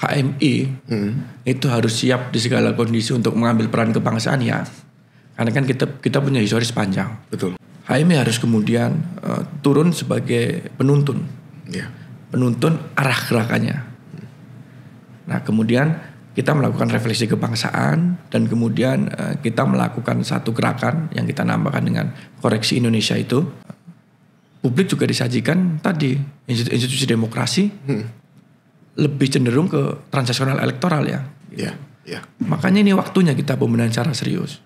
HMI itu harus siap di segala kondisi untuk mengambil peran kebangsaan ya. Karena kan kita punya historis panjang. Betul. HMI harus kemudian turun sebagai penuntun. Yeah. Penuntun arah gerakannya. Nah kemudian kita melakukan refleksi kebangsaan dan kemudian kita melakukan satu gerakan yang kita namakan dengan koreksi Indonesia itu. Publik juga disajikan tadi institusi demokrasi lebih cenderung ke transaksional elektoral ya. Iya, iya. Makanya ini waktunya kita pembenahan secara serius.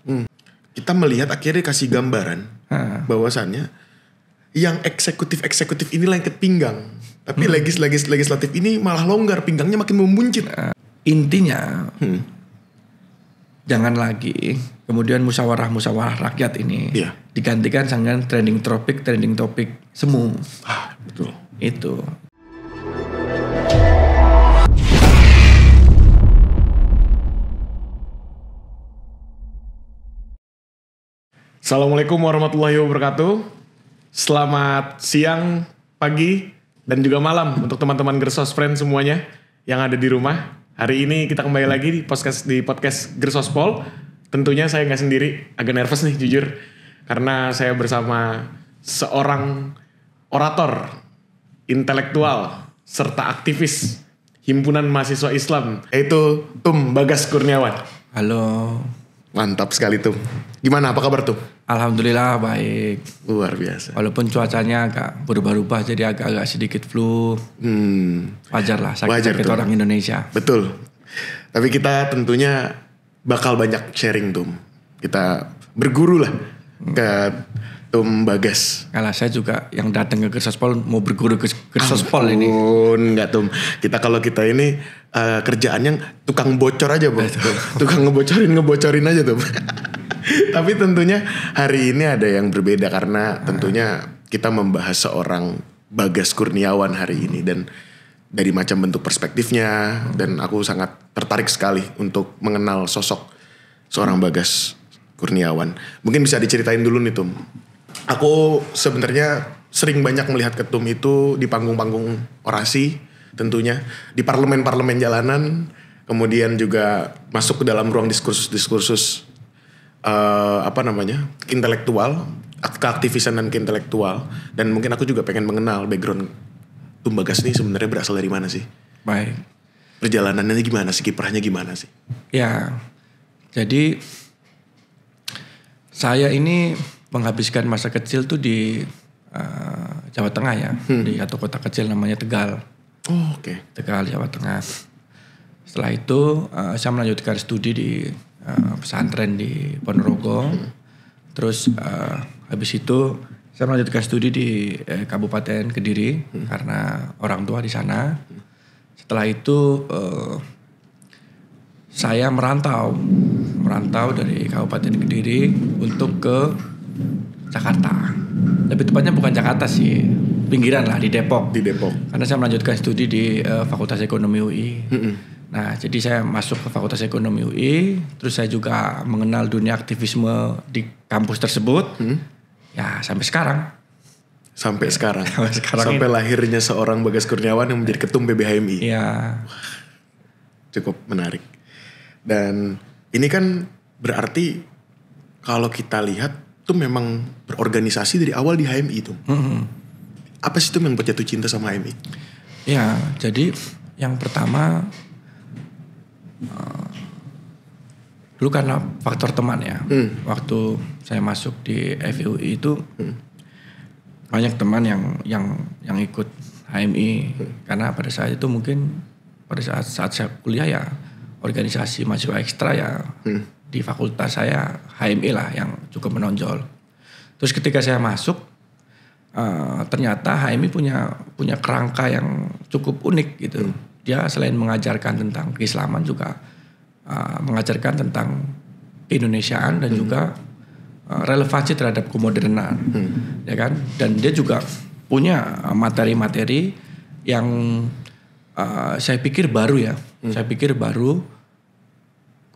Kita melihat akhirnya kasih gambaran bahwasannya yang eksekutif inilah yang kepinggang. Tapi legislatif ini malah longgar, pinggangnya makin membuncit. Intinya jangan lagi kemudian musyawarah rakyat ini digantikan dengan trending topic semu. Betul. Itu. Assalamualaikum warahmatullahi wabarakatuh. Selamat siang, pagi, dan juga malam untuk teman-teman Gersos Friends semuanya yang ada di rumah. Hari ini kita kembali lagi di podcast Gersospol. Tentunya saya nggak sendiri, agak nervous nih jujur. Karena saya bersama seorang orator, intelektual, serta aktivis Himpunan Mahasiswa Islam, yaitu Tum Bagas Kurniawan. Halo. Mantap sekali Tum. Gimana, apa kabar Tum? Alhamdulillah baik. Luar biasa. Walaupun cuacanya agak berubah-ubah jadi agak sedikit flu. Wajar lah sakit orang Indonesia. Betul. Tapi kita tentunya bakal banyak sharing Tum. Kita berguru lah ke Tum Bagas. Kalau saya juga yang datang ke Gersospol mau berguru ke Gersospol ini. Enggak Tum. Kalau kita ini kerjaannya tukang bocor aja Bang. Tukang ngebocorin aja Tum. Tapi tentunya hari ini ada yang berbeda karena tentunya kita membahas seorang Bagas Kurniawan hari ini dan dari macam bentuk perspektifnya dan aku sangat tertarik sekali untuk mengenal sosok seorang Bagas Kurniawan. Mungkin bisa diceritain dulu nih Tum. Aku sebenarnya sering banyak melihat Ketum itu di panggung-panggung orasi tentunya, di parlemen-parlemen jalanan, kemudian juga masuk ke dalam ruang diskursus intelektual, keaktivisan dan keintelektual. Dan mungkin aku juga pengen mengenal background Tum Bagas ini sebenarnya berasal dari mana sih? Baik. Perjalanannya gimana sih? Kiprahnya gimana sih? Ya, jadi saya ini menghabiskan masa kecil tuh di Jawa Tengah ya, di satu kota kecil namanya Tegal. Oh, oke. Tegal, Jawa Tengah. Setelah itu saya melanjutkan studi di pesantren di Ponorogo. Terus habis itu saya melanjutkan studi di Kabupaten Kediri karena orang tua di sana. Setelah itu saya merantau dari Kabupaten Kediri untuk ke Jakarta. Lebih tepatnya bukan Jakarta sih, pinggiran lah di Depok. Di Depok. Karena saya melanjutkan studi di Fakultas Ekonomi UI. Nah, jadi saya masuk ke Fakultas Ekonomi UI, terus saya juga mengenal dunia aktivisme di kampus tersebut. Ya, sampai sekarang. Sampai sekarang ini. Lahirnya seorang Bagas Kurniawan yang menjadi ketum PBHMI. Iya. Cukup menarik. Dan ini kan berarti kalau kita lihat tuh memang berorganisasi dari awal di HMI itu. Apa sih tuh yang buat jatuh cinta sama HMI? Ya, jadi yang pertama dulu karena faktor teman ya. Waktu saya masuk di FUI itu banyak teman yang ikut HMI karena pada saat itu mungkin pada saat saya kuliah ya organisasi mahasiswa ekstra ya di fakultas saya HMI lah yang cukup menonjol. Terus ketika saya masuk ternyata HMI punya kerangka yang cukup unik gitu. Dia selain mengajarkan tentang keislaman juga mengajarkan tentang keindonesiaan dan juga relevansi terhadap kemodernan, ya kan? Dan dia juga punya materi-materi yang saya pikir baru ya. Saya pikir baru.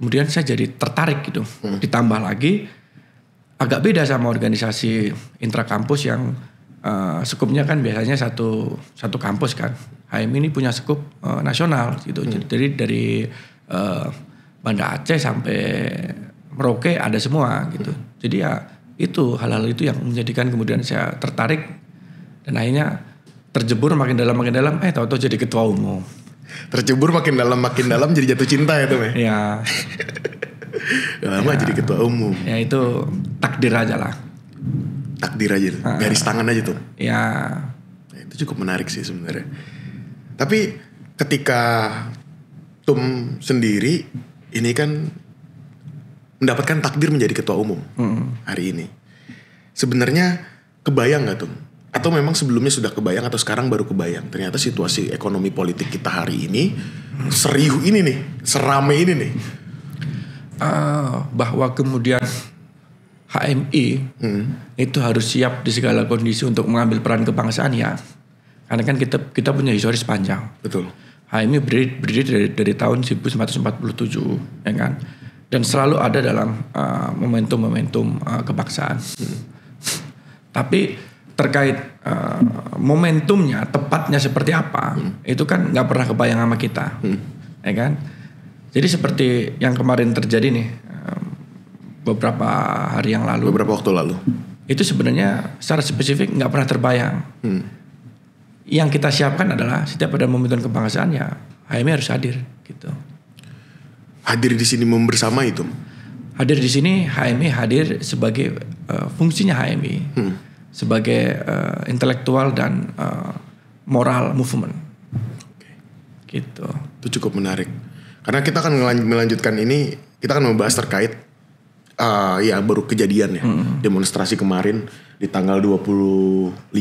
Kemudian saya jadi tertarik gitu. Ditambah lagi agak beda sama organisasi intrakampus yang skupnya kan biasanya satu kampus kan. HMI ini punya skup nasional gitu. Jadi dari Banda Aceh sampai Merauke ada semua gitu. Jadi ya itu hal-hal itu yang menjadikan kemudian saya tertarik dan akhirnya terjebur makin dalam tahu-tahu jadi ketua umum. Tercebur makin dalam jadi jatuh cinta ya tuh ya. Ya. Lama jadi ketua umum. Ya itu takdir aja lah. Takdir aja, garis tangan aja tuh. Ya. Itu cukup menarik sih sebenarnya. Tapi ketika Tum sendiri ini kan mendapatkan takdir menjadi ketua umum hari ini. Sebenarnya kebayang gak Tum? Atau memang sebelumnya sudah kebayang atau sekarang baru kebayang? Ternyata situasi ekonomi politik kita hari ini seriuh ini nih, serame ini nih. Bahwa kemudian HMI itu harus siap di segala kondisi untuk mengambil peran kebangsaan ya. Karena kan kita punya historis panjang. Betul. HMI berdiri dari tahun 1947 ya kan. Dan selalu ada dalam momentum-momentum kebangsaan. Tapi terkait momentumnya, tepatnya seperti apa, itu kan nggak pernah kebayang sama kita, ya kan? Jadi seperti yang kemarin terjadi nih, beberapa hari yang lalu. Beberapa waktu lalu. Itu sebenarnya secara spesifik nggak pernah terbayang. Yang kita siapkan adalah setiap ada momentum kebangsaan ya HMI harus hadir, gitu. Hadir di sini membersama itu. Hadir di sini HMI hadir sebagai fungsinya HMI sebagai intelektual dan moral movement. Gitu. Itu cukup menarik. Karena kita akan melanjutkan ini, kita akan membahas terkait ya baru kejadian ya. Demonstrasi kemarin di tanggal 25,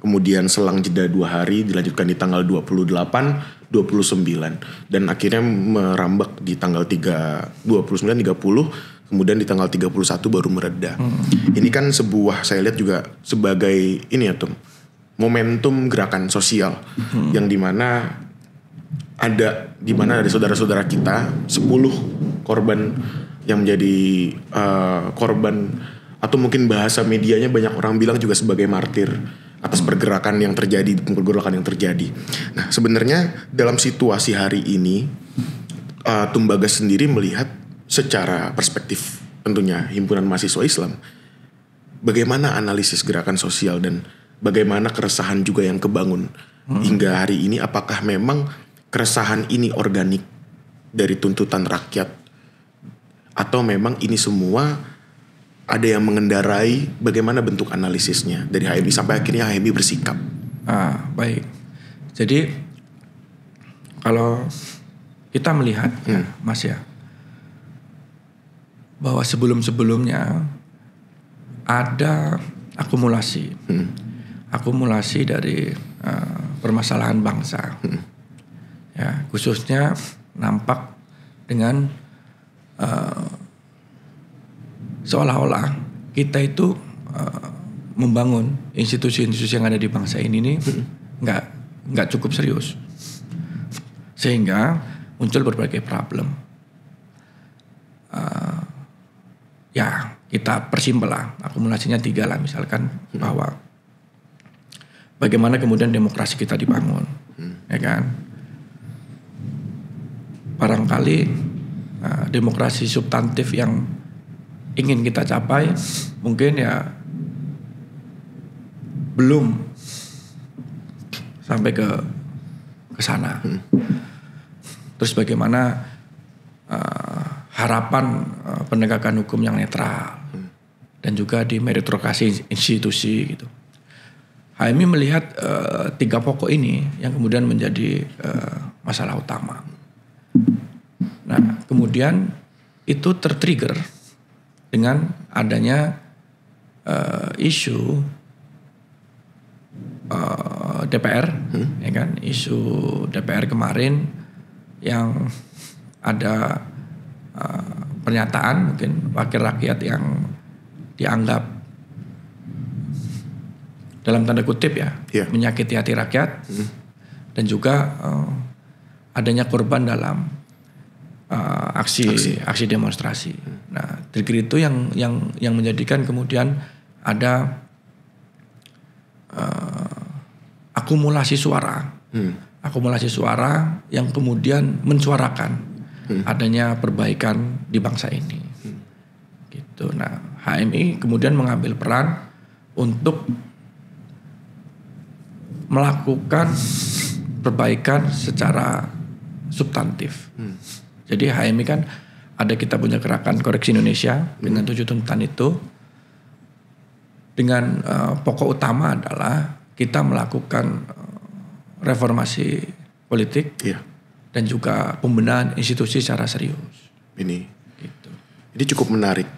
kemudian selang jeda 2 hari dilanjutkan di tanggal 28, 29 dan akhirnya merambak di tanggal 29, 30, kemudian di tanggal 31 baru mereda. Ini kan saya lihat juga sebagai ini ya Tom, momentum gerakan sosial yang dimana ada saudara-saudara kita 10 korban yang menjadi korban atau mungkin bahasa medianya banyak orang bilang juga sebagai martir atas pergerakan yang terjadi. Nah sebenarnya dalam situasi hari ini Tum Bagas sendiri melihat secara perspektif tentunya himpunan mahasiswa Islam, bagaimana analisis gerakan sosial dan bagaimana keresahan juga yang kebangun hingga hari ini? Apakah memang keresahan ini organik dari tuntutan rakyat atau memang ini semua ada yang mengendarai? Bagaimana bentuk analisisnya dari HMI sampai akhirnya HMI bersikap? Baik. Jadi kalau kita melihat ya, Mas ya, bahwa sebelum-sebelumnya ada akumulasi dari permasalahan bangsa, ya khususnya nampak dengan seolah-olah kita itu membangun institusi-institusi yang ada di bangsa ini nih nggak cukup serius, sehingga muncul berbagai problem. Ya kita persimpel lah, akumulasinya 3 lah, misalkan bahwa bagaimana kemudian demokrasi kita dibangun, ya kan? Barangkali demokrasi substantif yang ingin kita capai mungkin ya belum sampai ke sana. Terus bagaimana harapan penegakan hukum yang netral dan juga di meritokrasi institusi gitu. HMI melihat 3 pokok ini yang kemudian menjadi masalah utama. Nah, kemudian itu tertrigger dengan adanya isu DPR, ya kan? Isu DPR kemarin yang ada pernyataan mungkin wakil rakyat yang dianggap dalam tanda kutip ya menyakiti hati rakyat, dan juga adanya korban dalam aksi demonstrasi. Nah, trigger itu yang menjadikan kemudian ada akumulasi suara. Akumulasi suara yang kemudian mensuarakan adanya perbaikan di bangsa ini. Gitu. Nah, HMI kemudian mengambil peran untuk melakukan perbaikan secara substantif. Jadi HMI kan ada, kita punya gerakan Koreksi Indonesia dengan 7 tuntutan itu. Dengan pokok utama adalah kita melakukan reformasi politik dan juga pembenahan institusi secara serius. Ini Gitu. Ini cukup menarik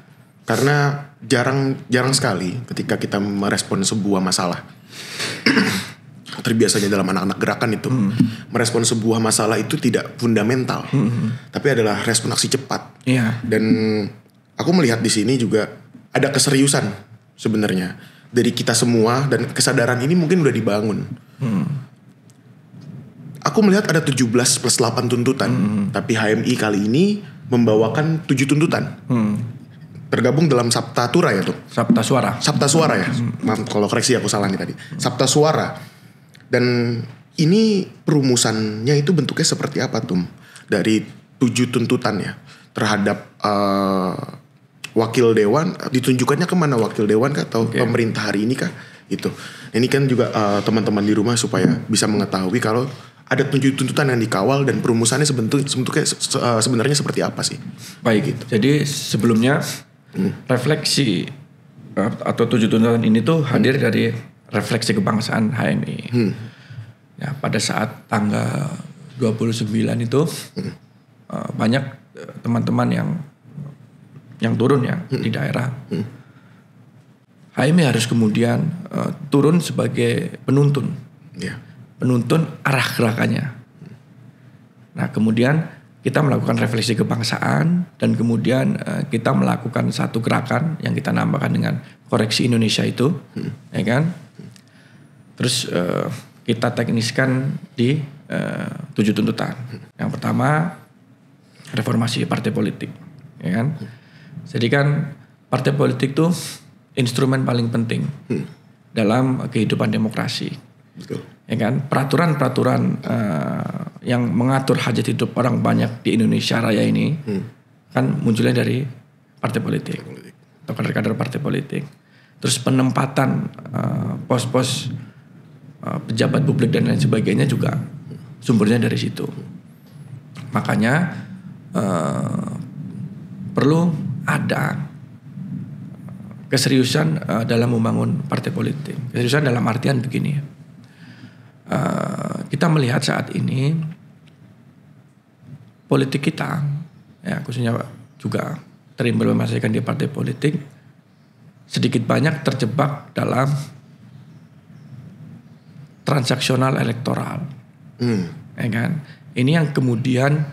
karena jarang sekali ketika kita merespon sebuah masalah. Terbiasanya dalam anak-anak gerakan itu merespon sebuah masalah itu tidak fundamental, tapi adalah respon aksi cepat. Iya. Dan aku melihat di sini juga ada keseriusan sebenarnya dari kita semua, dan kesadaran ini mungkin udah dibangun. Aku melihat ada 17 plus 8 tuntutan, tapi HMI kali ini membawakan 7 tuntutan. Tergabung dalam Sabta Tura ya tuh. Sabta Suara ya. Maaf kalau koreksi aku salah nih tadi. Sabta Suara. Dan ini perumusannya itu bentuknya seperti apa tuh? Dari 7 tuntutan ya terhadap wakil dewan, ditunjukkannya kemana wakil dewan kah atau pemerintah hari ini kah? Itu. Ini kan juga teman-teman di rumah supaya bisa mengetahui kalau ada 7 tuntutan yang dikawal dan perumusannya sebenarnya seperti apa sih? Baik gitu. Jadi sebelumnya refleksi atau 7 tuntutan ini tuh hadir dari refleksi kebangsaan HMI. Ya, pada saat tanggal 29 itu banyak teman-teman yang turun ya di daerah. HMI harus kemudian turun sebagai penuntun. Penuntun arah gerakannya. Nah, kemudian kita melakukan refleksi kebangsaan dan kemudian kita melakukan satu gerakan yang kita namakan dengan Koreksi Indonesia itu, ya kan? Terus kita tekniskan di 7 tuntutan. Yang pertama reformasi partai politik, ya kan? Jadi kan partai politik tuh instrumen paling penting dalam kehidupan demokrasi. Betul. Ya kan, peraturan-peraturan yang mengatur hajat hidup orang banyak di Indonesia Raya ini kan munculnya dari partai politik atau kader-kader partai politik. Terus penempatan pos-pos pejabat publik dan lain sebagainya juga sumbernya dari situ. Makanya perlu ada keseriusan dalam membangun partai politik. Keseriusan dalam artian begini. Kita melihat saat ini politik kita, ya khususnya juga terimplementasikan di partai politik, sedikit banyak terjebak dalam transaksional elektoral, ya kan? Ini yang kemudian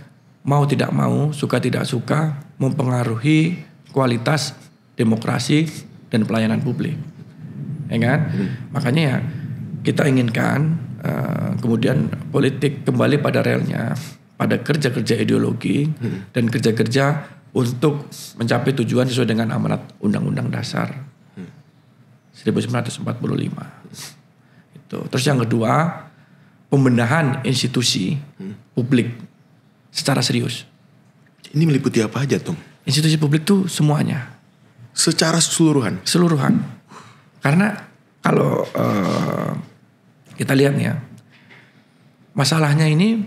mau tidak mau, suka tidak suka, mempengaruhi kualitas demokrasi dan pelayanan publik, ya kan? Makanya ya kita inginkan kemudian politik kembali pada relnya, pada kerja-kerja ideologi dan kerja-kerja untuk mencapai tujuan sesuai dengan amanat Undang-Undang Dasar 1945. Itu. Terus yang kedua, pembenahan institusi publik secara serius. Ini meliputi apa aja, Tung? Institusi publik tuh semuanya. Secara keseluruhan? Keseluruhan. Karena kalau kita lihat ya, masalahnya ini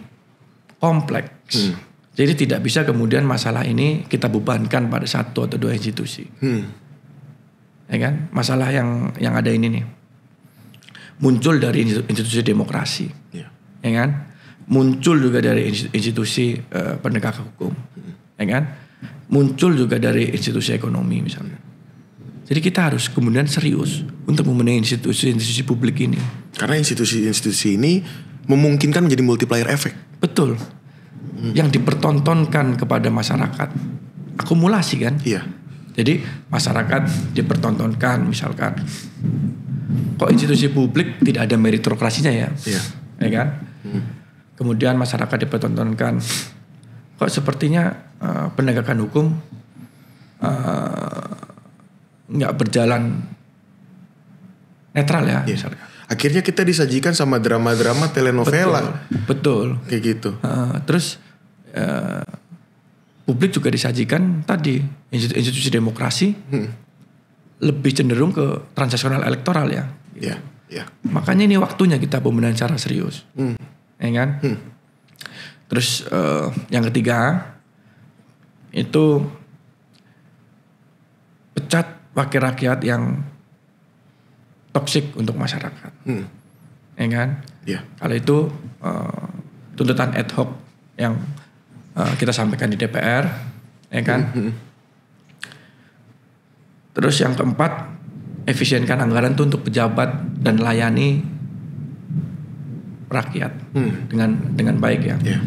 kompleks. Jadi tidak bisa kemudian masalah ini kita bebankan pada 1 atau 2 institusi. Ya kan? Masalah yang ada ini nih muncul dari institusi demokrasi. Ya kan? Muncul juga dari institusi penegak hukum. Ya kan? Muncul juga dari institusi ekonomi misalnya. Jadi kita harus kemudian serius untuk membenahi institusi-institusi publik ini. Karena institusi-institusi ini memungkinkan menjadi multiplier efek. Betul. Yang dipertontonkan kepada masyarakat. Akumulasi kan? Iya. Jadi masyarakat dipertontonkan misalkan. Kok institusi publik tidak ada meritokrasinya ya? Iya. Ya kan? Kemudian masyarakat dipertontonkan. Kok sepertinya penegakan hukum nggak berjalan netral ya, misalnya. akhirnya kita disajikan sama drama-drama telenovela. Betul. Kayak gitu. Terus publik juga disajikan tadi institusi demokrasi lebih cenderung ke transaksional elektoral ya. Iya. Makanya ini waktunya kita pembenahan secara serius, ya kan? Terus yang ketiga itu pecat wakil rakyat yang toksik untuk masyarakat, ya kan? Iya. Kalau itu tuntutan ad hoc yang kita sampaikan di DPR, ya kan? Terus yang keempat, efisienkan anggaran itu untuk pejabat dan layani rakyat dengan baik ya. Yeah.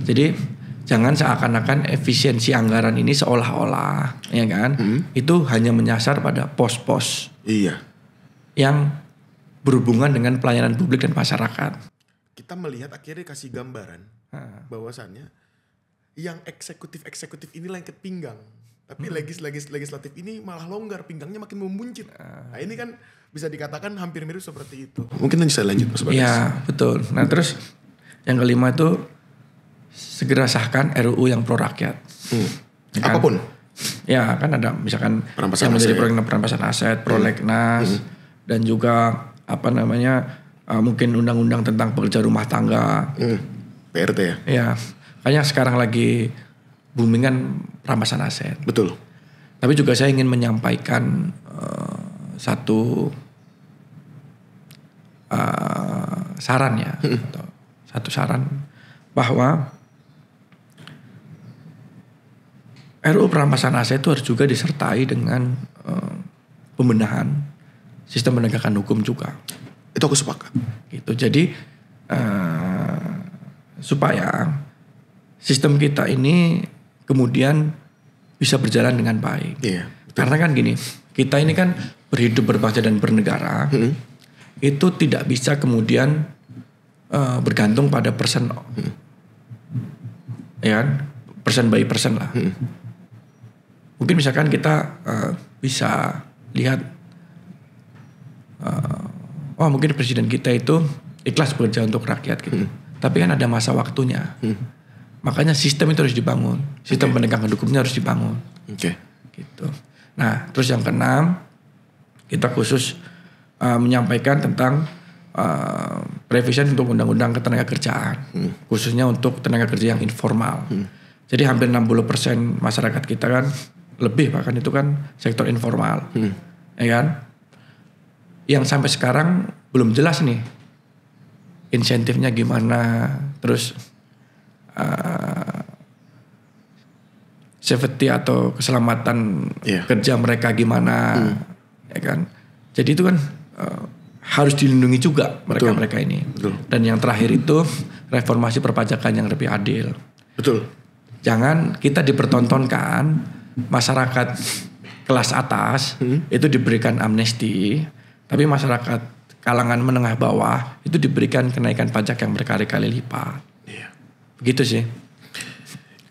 Jadi jangan seakan-akan efisiensi anggaran ini seolah-olah, ya kan? Itu hanya menyasar pada pos-pos. Iya. Yang berhubungan dengan pelayanan publik dan masyarakat. Kita melihat akhirnya kasih gambaran bahwasannya yang eksekutif inilah yang kepinggang. Tapi legislatif ini malah longgar, pinggangnya makin membuncit. Nah ini kan bisa dikatakan hampir mirip seperti itu. Mungkin bisa lanjut Mas Bagas. Iya betul. Nah terus yang kelima itu segera sahkan RUU yang pro rakyat. Ya kan? Apapun. Ya kan ada misalkan perampasan yang menjadi aset. proyek perampasan aset, prolegnas, dan juga mungkin undang-undang tentang pekerja rumah tangga. PRT ya? Ya, kayaknya sekarang lagi booming kan perampasan aset. Betul. Tapi juga saya ingin menyampaikan satu saran ya, atau satu saran bahwa RUU perampasan aset itu harus juga disertai dengan pembenahan sistem penegakan hukum juga. Itu aku sepakat. Gitu. Jadi supaya sistem kita ini kemudian bisa berjalan dengan baik. Iya. Karena kan gini, kita ini kan berhidup berbangsa dan bernegara, itu tidak bisa kemudian bergantung pada person, ya kan, person by person lah. Mungkin misalkan kita bisa lihat, mungkin presiden kita itu ikhlas bekerja untuk rakyat gitu. Tapi kan ada masa waktunya. Makanya sistem itu harus dibangun. Sistem penegakan hukumnya harus dibangun. Gitu. Nah, terus yang keenam, kita khusus menyampaikan tentang revision untuk undang-undang ketenagakerjaan. Khususnya untuk tenaga kerja yang informal. Jadi hampir 60% masyarakat kita kan, lebih bahkan itu kan sektor informal. Ya kan? Yang sampai sekarang belum jelas nih insentifnya gimana, terus safety atau keselamatan kerja mereka gimana, ya kan? Jadi itu kan harus dilindungi juga mereka ini. Betul. Dan yang terakhir itu reformasi perpajakan yang lebih adil. Betul. Jangan kita dipertontonkan masyarakat kelas atas itu diberikan amnesti, tapi masyarakat kalangan menengah bawah itu diberikan kenaikan pajak yang berkali-kali lipat. Iya. Begitu sih.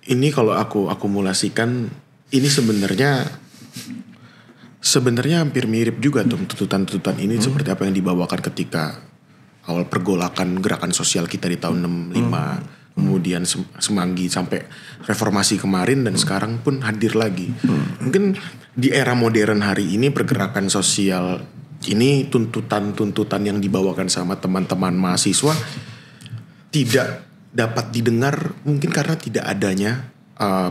Ini kalau aku akumulasikan, ini sebenarnya hampir mirip juga tuh tuntutan-tuntutan ini seperti apa yang dibawakan ketika awal pergolakan gerakan sosial kita di tahun 65, kemudian Semanggi sampai reformasi kemarin dan sekarang pun hadir lagi. Mungkin di era modern hari ini pergerakan sosial ini tuntutan-tuntutan yang dibawakan sama teman-teman mahasiswa tidak dapat didengar mungkin karena tidak adanya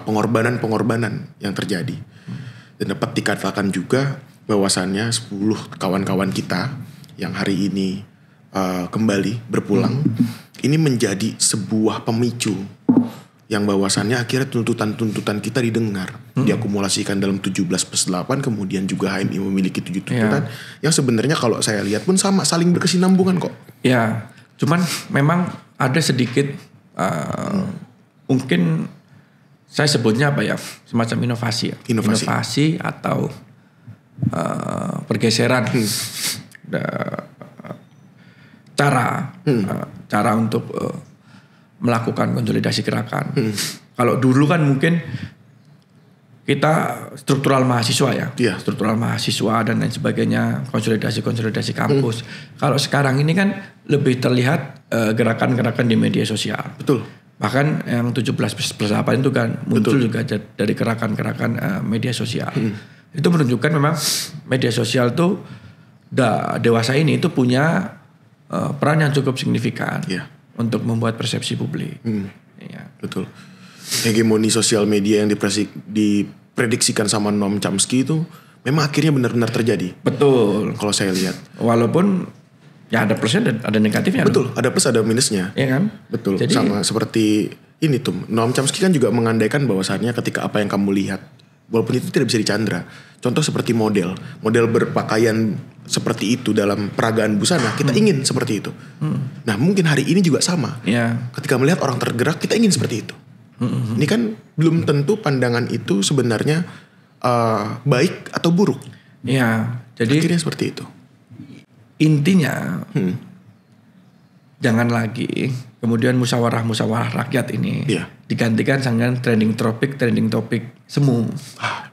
pengorbanan-pengorbanan yang terjadi. Dan dapat dikatakan juga bahwasannya 10 kawan-kawan kita yang hari ini kembali berpulang ini menjadi sebuah pemicu yang bahwasannya akhirnya tuntutan-tuntutan kita didengar, diakumulasikan dalam 17+8, kemudian juga HMI memiliki 7 tuntutan yang sebenarnya kalau saya lihat pun sama, saling berkesinambungan kok. Ya, cuman memang ada sedikit mungkin saya sebutnya apa ya, semacam inovasi ya. Inovasi atau pergeseran cara untuk melakukan konsolidasi gerakan. Kalau dulu kan mungkin kita struktural mahasiswa ya. Iya. Struktural mahasiswa dan lain sebagainya, konsolidasi kampus. Kalau sekarang ini kan lebih terlihat gerakan-gerakan di media sosial. Betul. Bahkan yang 17+8 itu kan muncul juga dari gerakan-gerakan media sosial. Itu menunjukkan memang media sosial tuh dewasa ini itu punya peran yang cukup signifikan untuk membuat persepsi publik. Ya. Betul. Hegemoni sosial media yang diprediksikan sama Noam Chomsky itu memang akhirnya benar-benar terjadi. Betul. Kalau saya lihat. Walaupun ya ada plusnya dan ada negatifnya. Betul, ada plus ada minusnya. Iya kan? Betul. Jadi, sama seperti ini tuh. Noam Chomsky kan juga mengandaikan bahwasannya ketika apa yang kamu lihat, walaupun itu tidak bisa dicandra. Contoh seperti model berpakaian seperti itu dalam peragaan busana, kita ingin seperti itu. Nah mungkin hari ini juga sama. Ya. Ketika melihat orang tergerak, kita ingin seperti itu. Ini kan belum tentu pandangan itu sebenarnya baik atau buruk. Iya. Jadi akhirnya seperti itu. Intinya jangan lagi kemudian musyawarah rakyat ini digantikan dengan trending topic semu.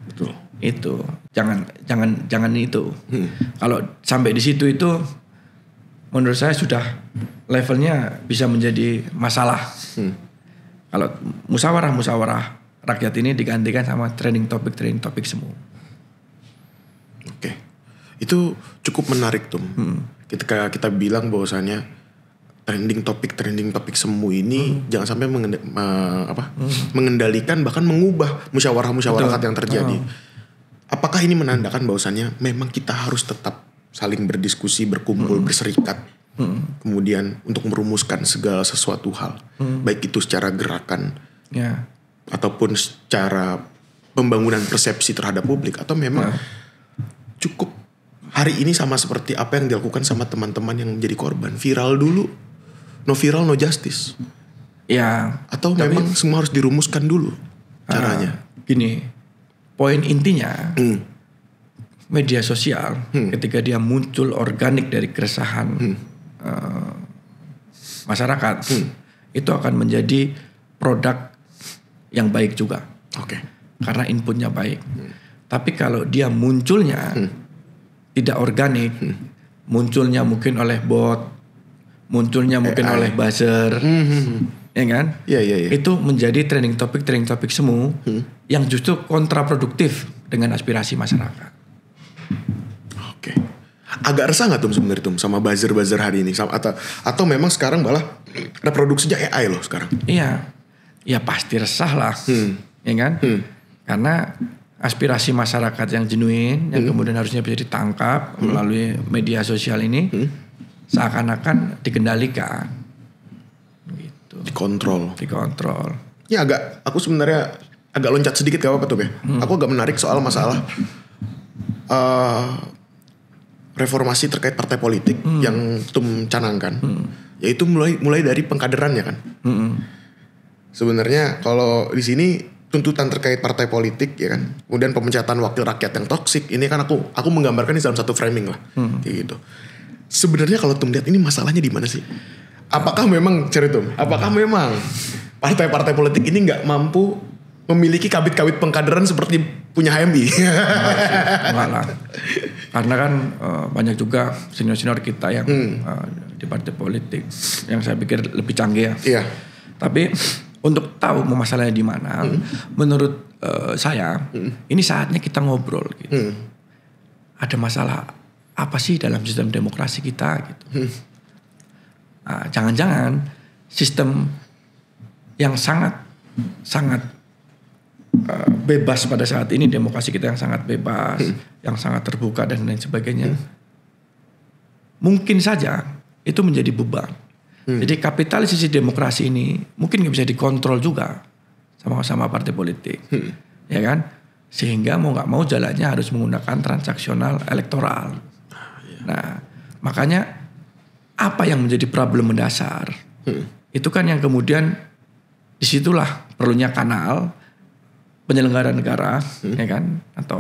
Betul. Itu jangan itu. Kalau sampai di situ itu menurut saya sudah levelnya bisa menjadi masalah. Kalau musyawarah rakyat ini digantikan sama trending topic semu. Oke. Itu cukup menarik tuh. Ketika kita bilang bahwasannya trending topik semu ini jangan sampai mengendalikan bahkan mengubah musyawarah yang terjadi. Apakah ini menandakan bahwasannya memang kita harus tetap saling berdiskusi, berkumpul, berserikat, kemudian untuk merumuskan segala sesuatu hal, baik itu secara gerakan ataupun secara pembangunan persepsi terhadap publik, atau memang cukup hari ini sama seperti apa yang dilakukan sama teman-teman yang menjadi korban, viral dulu, no viral no justice, atau memang semua harus dirumuskan dulu caranya. Gini, poin intinya media sosial ketika dia muncul organik dari keresahan masyarakat, itu akan menjadi produk yang baik juga. Karena inputnya baik. Tapi kalau dia munculnya tidak organik, munculnya mungkin oleh bot, munculnya mungkin oleh buzzer, ya kan? Itu menjadi trending topic semu yang justru kontraproduktif dengan aspirasi masyarakat. Agak resah gak tuh sebenarnya tuh sama buzzer hari ini, atau memang sekarang malah reproduksinya AI loh sekarang? Iya, ya pasti resah lah, ya kan? Karena aspirasi masyarakat yang genuine, yang kemudian harusnya bisa ditangkap melalui media sosial ini, seakan-akan dikendalikan, gitu. Dikontrol. Ya aku sebenarnya agak loncat sedikit, gak apa-apa tuh ya. Aku agak menarik soal masalah reformasi terkait partai politik yang Tum canangkan, yaitu mulai dari pengkaderannya kan. Sebenarnya kalau di sini tuntutan terkait partai politik ya kan, kemudian pemecatan wakil rakyat yang toksik, ini kan aku menggambarkan ini dalam satu framing lah, kayak gitu. Sebenarnya kalau Tum lihat ini masalahnya di mana sih? Apakah memang apakah memang partai-partai politik ini nggak mampu memiliki kabit-kabit pengkaderan seperti punya HMI? Enggak lah. Karena kan banyak juga senior-senior kita yang di partai politik yang saya pikir lebih canggih ya. Iya. Tapi untuk tahu masalahnya di mana, menurut saya ini saatnya kita ngobrol gitu. Ada masalah apa sih dalam sistem demokrasi kita gitu. Nah, jangan-jangan sistem yang sangat bebas pada saat ini, demokrasi kita yang sangat bebas, yang sangat terbuka dan lain sebagainya, mungkin saja itu menjadi beban. Jadi kapitalisasi demokrasi ini mungkin nggak bisa dikontrol juga sama partai politik, ya kan? Sehingga mau nggak mau jalannya harus menggunakan transaksional elektoral. Nah, makanya apa yang menjadi problem mendasar itu kan yang kemudian disitulah perlunya kanal penyelenggara negara, ya kan, atau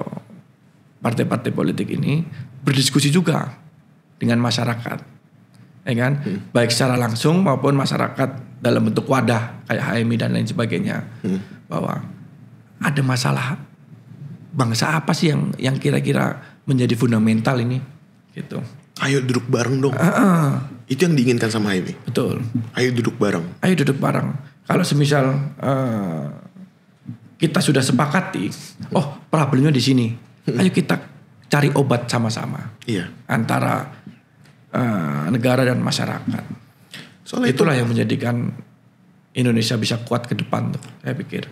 partai-partai politik ini berdiskusi juga dengan masyarakat, ya kan, baik secara langsung maupun masyarakat dalam bentuk wadah kayak HMI dan lain sebagainya, bahwa ada masalah bangsa apa sih yang kira-kira menjadi fundamental ini gitu. Ayo duduk bareng dong. Itu yang diinginkan sama HMI. Betul. Ayo duduk bareng. Ayo duduk bareng. Kalau semisal kita sudah sepakati, problemnya di sini. Ayo kita cari obat sama-sama. Iya. Antara negara dan masyarakat. Soalnya itulah yang menjadikan Indonesia bisa kuat ke depan tuh, saya pikir.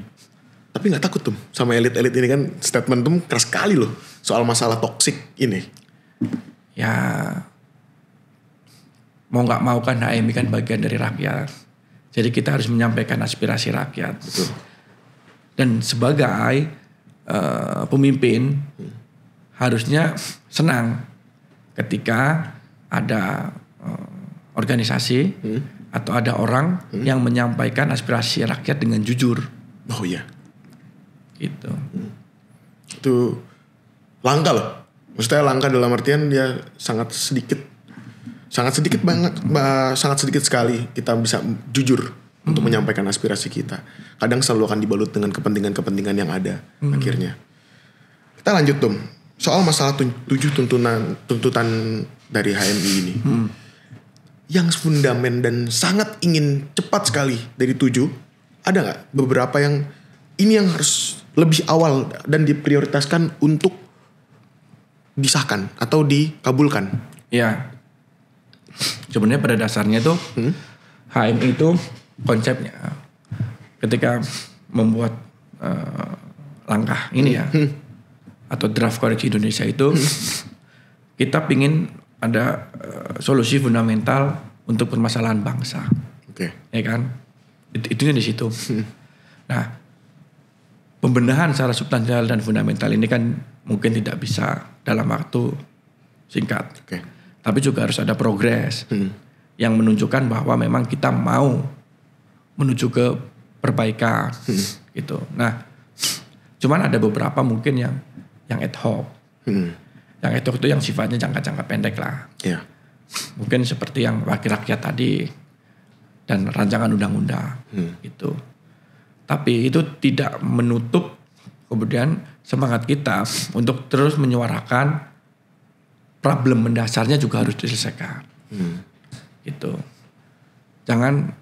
Tapi nggak takut tuh sama elit-elit ini kan, statement tuh keras sekali loh soal masalah toksik ini. Ya mau nggak mau kan HMI kan bagian dari rakyat. Jadi kita harus menyampaikan aspirasi rakyat. Betul. Dan sebagai pemimpin harusnya senang ketika ada organisasi atau ada orang yang menyampaikan aspirasi rakyat dengan jujur. Oh iya. Gitu. Itu langka loh. Maksudnya langka dalam artian dia sangat sedikit sekali kita bisa jujur untuk menyampaikan aspirasi kita. Kadang selalu akan dibalut dengan kepentingan-kepentingan yang ada akhirnya. Kita lanjut Tom. Soal masalah 7 tuntutan dari HMI ini. Yang fundamen dan sangat ingin cepat sekali dari 7, ada gak beberapa yang ini yang harus lebih awal dan diprioritaskan untuk disahkan atau dikabulkan? Ya, sebenarnya pada dasarnya tuh HMI itu konsepnya ketika membuat langkah ini ya atau draft koalisi Indonesia itu kita pingin ada solusi fundamental untuk permasalahan bangsa. Oke. Ya kan? Itunya di situ. Nah, pembenahan secara substansial dan fundamental ini kan mungkin tidak bisa dalam waktu singkat. Oke. Tapi juga harus ada progres yang menunjukkan bahwa memang kita mau menuju ke perbaikan gitu. Nah, cuman ada beberapa mungkin yang ad hoc. Yang ad hoc itu yang sifatnya jangka-jangka pendek lah. Yeah. Mungkin seperti yang wakil rakyat tadi dan rancangan undang-undang gitu. Tapi itu tidak menutup kemudian semangat kita untuk terus menyuarakan problem mendasarnya juga harus diselesaikan. Gitu. Jangan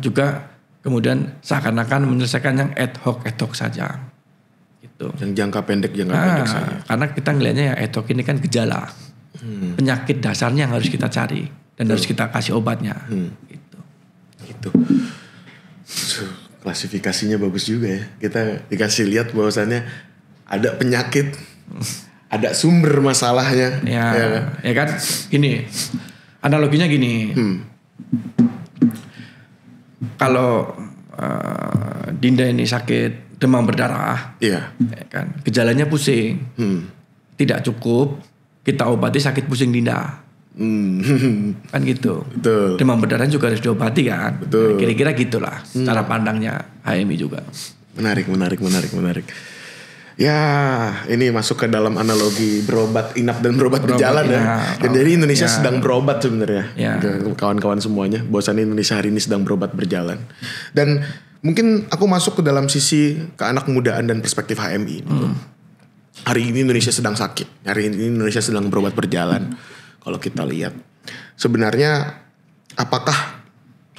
juga kemudian seakan-akan menyelesaikan yang ad hoc saja. Gitu. Yang jangka pendek saja. Karena kita ngelihatnya ya ad hoc ini kan gejala. Penyakit dasarnya yang harus kita cari dan harus kita kasih obatnya. Gitu. Klasifikasinya bagus juga ya. Kita dikasih lihat bahwasannya ada penyakit, ada sumber masalahnya. Ya kan? Gini, analoginya gini. Kalau Dinda ini sakit demam berdarah, ya kan? Gejalanya pusing, tidak cukup, kita obati sakit pusing Dinda. Kan gitu. Betul. Demam berdarah juga harus diobati kan. Betul. Nah, kira-kira gitulah cara pandangnya HMI juga. Menarik. Ya, ini masuk ke dalam analogi berobat inap dan berobat berjalan ya. Dan jadi Indonesia sedang berobat sebenarnya. Kawan-kawan semuanya, bahwasannya Indonesia hari ini sedang berobat berjalan. Dan mungkin aku masuk ke dalam sisi keanak mudaan dan perspektif HMI. Hari ini Indonesia sedang sakit. Hari ini Indonesia sedang berobat berjalan. Kalau kita lihat, sebenarnya apakah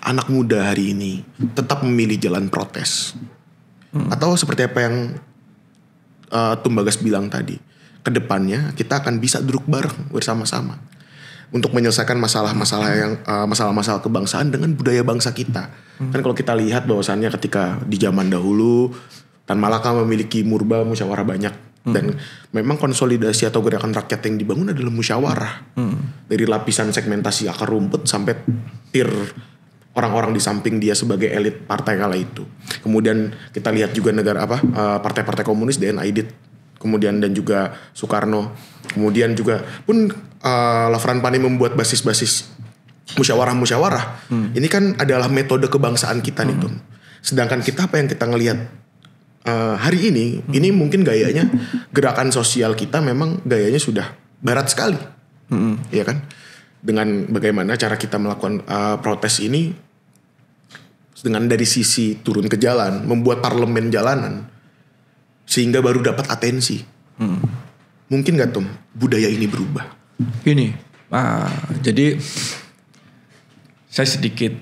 anak muda hari ini tetap memilih jalan protes? Atau seperti apa yang Tumbagas bilang tadi, kedepannya kita akan bisa duduk bareng bersama-sama untuk menyelesaikan masalah-masalah kebangsaan dengan budaya bangsa kita. Kan kalau kita lihat bahwasannya ketika di zaman dahulu Tan Malaka memiliki murba musyawarah banyak. Dan memang konsolidasi atau gerakan rakyat yang dibangun adalah musyawarah. Dari lapisan segmentasi akar rumput sampai tier orang-orang di samping dia sebagai elit partai kala itu. Kemudian kita lihat juga partai-partai komunis, DN Aidit, kemudian dan juga Soekarno. Kemudian juga pun Lafran Pani membuat basis-basis musyawarah-musyawarah. Ini kan adalah metode kebangsaan kita nih Tom. Sedangkan kita apa yang kita ngelihat hari ini mungkin gayanya gerakan sosial kita memang gayanya sudah barat sekali, ya kan? Dengan bagaimana cara kita melakukan protes ini, dengan dari sisi turun ke jalan, membuat parlemen jalanan, sehingga baru dapat atensi. Mungkin gak Tom budaya ini berubah? Gini, jadi saya sedikit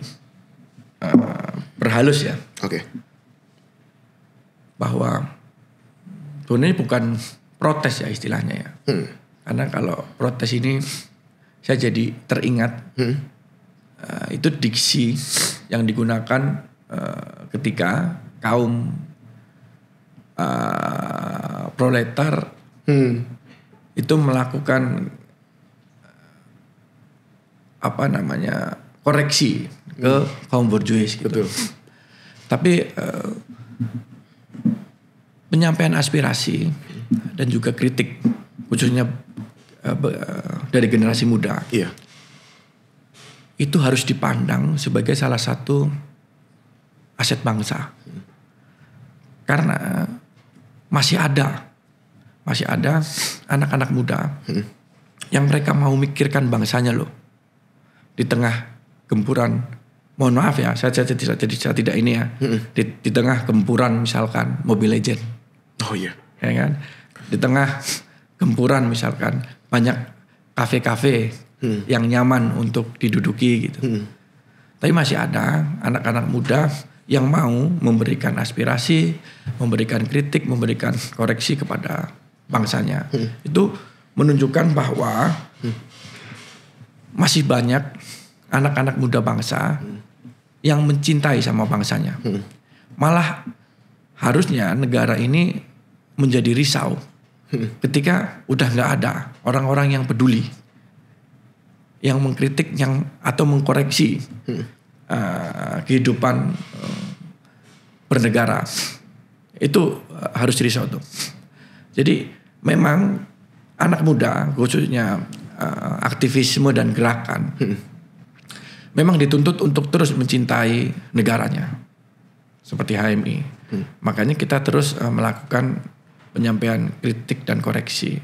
berhalus ya. Oke. Bahwa sebenarnya bukan protes ya istilahnya ya. Karena kalau protes ini saya jadi teringat itu diksi yang digunakan ketika kaum proletar itu melakukan koreksi ke kaum borjuis gitu. Betul. Tapi penyampaian aspirasi dan juga kritik khususnya dari generasi muda, Iya. itu harus dipandang sebagai salah satu aset bangsa. Karena masih ada anak-anak muda yang mereka mau mikirkan bangsanya loh. Di tengah gempuran, mohon maaf ya, saya tidak ini ya. Di tengah gempuran misalkan Mobile Legend. Oh iya. Ya kan? Di tengah gempuran misalkan banyak kafe-kafe yang nyaman untuk diduduki gitu. Tapi masih ada anak-anak muda yang mau memberikan aspirasi, memberikan kritik, memberikan koreksi kepada bangsanya. Itu menunjukkan bahwa masih banyak anak-anak muda bangsa yang mencintai sama bangsanya. Malah harusnya negara ini menjadi risau ketika udah nggak ada orang-orang yang peduli, yang mengkritik, atau mengkoreksi kehidupan bernegara. Itu harus risau tuh. Jadi memang anak muda khususnya aktivisme dan gerakan memang dituntut untuk terus mencintai negaranya seperti HMI. Makanya kita terus melakukan penyampaian kritik dan koreksi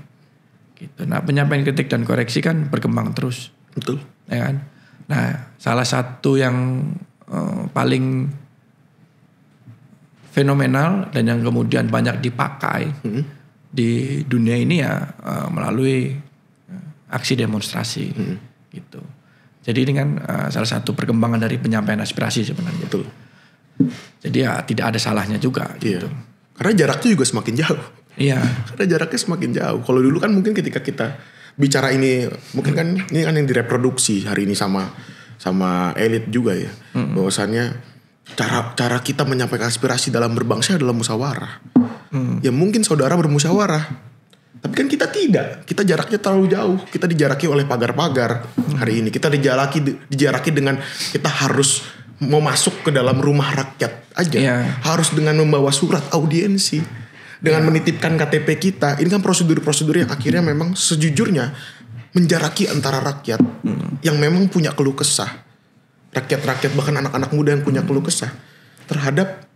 gitu. Nah, penyampaian kritik dan koreksi kan berkembang terus. Betul. Ya kan? Nah, salah satu yang paling fenomenal dan yang kemudian banyak dipakai di dunia ini ya melalui aksi demonstrasi gitu. Jadi ini kan salah satu perkembangan dari penyampaian aspirasi sebenarnya. Betul. Jadi ya tidak ada salahnya juga gitu. Karena jaraknya juga semakin jauh. Iya. Karena jaraknya semakin jauh. Kalau dulu kan mungkin ketika kita bicara ini, mungkin kan ini kan yang direproduksi hari ini sama elit juga ya. Bahwasannya cara kita menyampaikan aspirasi dalam berbangsa adalah musyawarah. Ya mungkin saudara bermusyawarah. Tapi kan kita tidak. Kita jaraknya terlalu jauh. Kita dijaraki oleh pagar-pagar hari ini. Kita dijaraki dengan kita harus mau masuk ke dalam rumah rakyat aja. Harus dengan membawa surat audiensi. Dengan menitipkan KTP kita. Ini kan prosedur-prosedur yang akhirnya memang sejujurnya menjaraki antara rakyat yang memang punya keluh kesah. Rakyat-rakyat bahkan anak-anak muda yang punya keluh kesah terhadap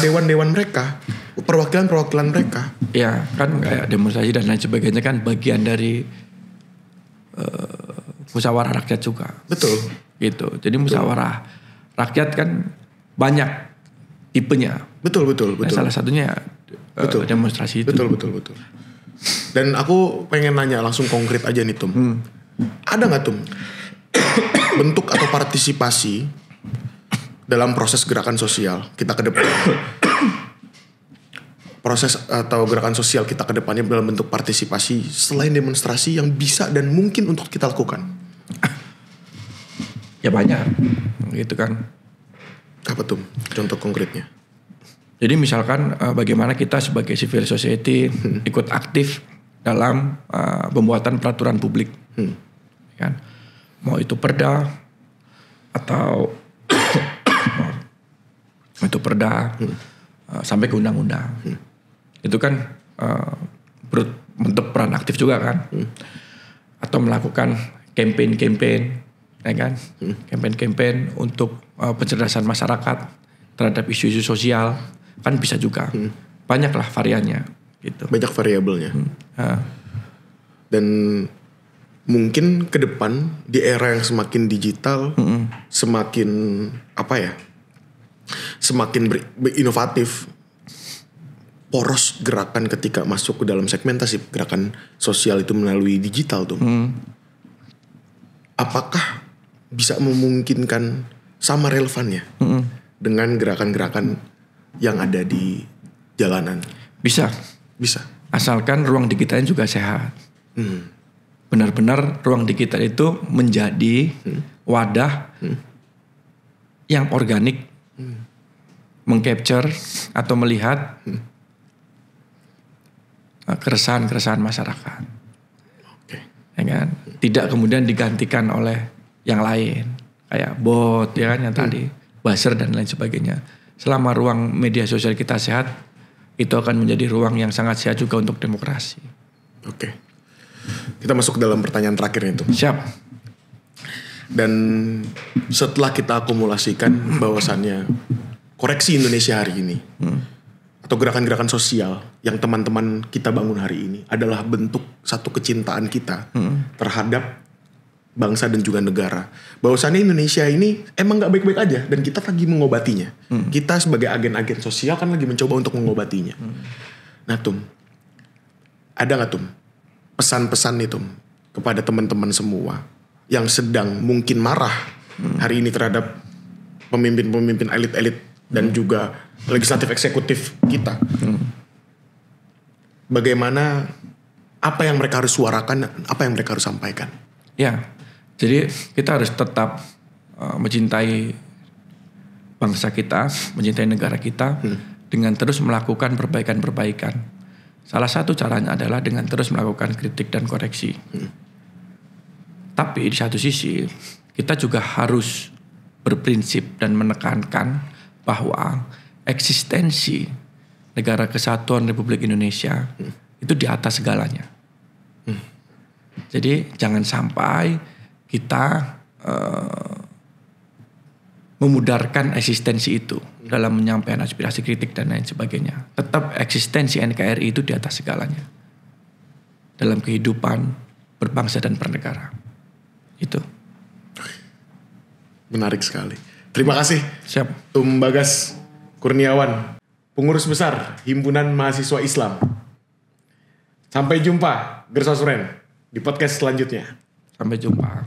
dewan-dewan mereka, perwakilan-perwakilan mereka. Ya kan kayak demonstrasi dan lain sebagainya kan bagian dari musyawarah rakyat juga. Betul. Gitu. Jadi musyawarah rakyat kan banyak tipenya. Betul. Nah, salah satunya demonstrasi itu. Betul. Dan aku pengen nanya langsung konkret aja nih Tum. Ada gak Tum bentuk atau partisipasi dalam proses gerakan sosial kita ke depan? Proses atau gerakan sosial kita ke depannya dalam bentuk partisipasi selain demonstrasi yang bisa dan mungkin untuk kita lakukan? Ya banyak. Gitu kan. Apa Tum contoh konkretnya? Jadi misalkan bagaimana kita sebagai civil society ikut aktif dalam pembuatan peraturan publik. Kan? Mau itu perda atau itu perda sampai ke undang-undang. Itu kan bentuk peran aktif juga kan. Atau melakukan campaign ya kan? Campaign untuk pencerdasan masyarakat terhadap isu-isu sosial kan bisa juga. Banyaklah variannya gitu. Banyak variabelnya. Dan mungkin ke depan di era yang semakin digital, semakin semakin inovatif, poros gerakan ketika masuk ke dalam segmentasi gerakan sosial itu melalui digital tuh. Apakah bisa memungkinkan sama relevannya dengan gerakan-gerakan yang ada di jalanan? Bisa. Asalkan ruang digitalnya juga sehat. Benar-benar ruang digital itu menjadi wadah yang organik, mengcapture atau melihat keresahan-keresahan masyarakat. Ya kan? Tidak kemudian digantikan oleh yang lain kayak bot ya kan yang tadi buzzer dan lain sebagainya. Selama ruang media sosial kita sehat, itu akan menjadi ruang yang sangat sehat juga untuk demokrasi. Oke. Kita masuk ke dalam pertanyaan terakhir itu. Siap. Dan setelah kita akumulasikan bahwasannya koreksi Indonesia hari ini atau gerakan-gerakan sosial yang teman-teman kita bangun hari ini adalah bentuk satu kecintaan kita terhadap bangsa dan juga negara. Bahwasannya Indonesia ini emang gak baik-baik aja dan kita lagi mengobatinya. Kita sebagai agen-agen sosial kan lagi mencoba untuk mengobatinya. Nah Tum, ada gak Tum pesan-pesan nih Tum kepada teman-teman semua yang sedang mungkin marah hari ini terhadap pemimpin-pemimpin elit-elit dan juga legislatif eksekutif kita. Bagaimana, apa yang mereka harus suarakan, apa yang mereka harus sampaikan? Ya, jadi kita harus tetap mencintai bangsa kita, mencintai negara kita dengan terus melakukan perbaikan-perbaikan. Salah satu caranya adalah dengan terus melakukan kritik dan koreksi. Tapi di satu sisi kita juga harus berprinsip dan menekankan bahwa eksistensi negara kesatuan Republik Indonesia itu di atas segalanya. Jadi jangan sampai kita memudarkan eksistensi itu dalam menyampaikan aspirasi kritik dan lain sebagainya. Tetap eksistensi NKRI itu di atas segalanya dalam kehidupan berbangsa dan bernegara. Itu. Menarik sekali. Terima kasih. Siap. Tum Bagas Kurniawan, Pengurus Besar Himpunan Mahasiswa Islam. Sampai jumpa Gersasuren di podcast selanjutnya. Sampai jumpa.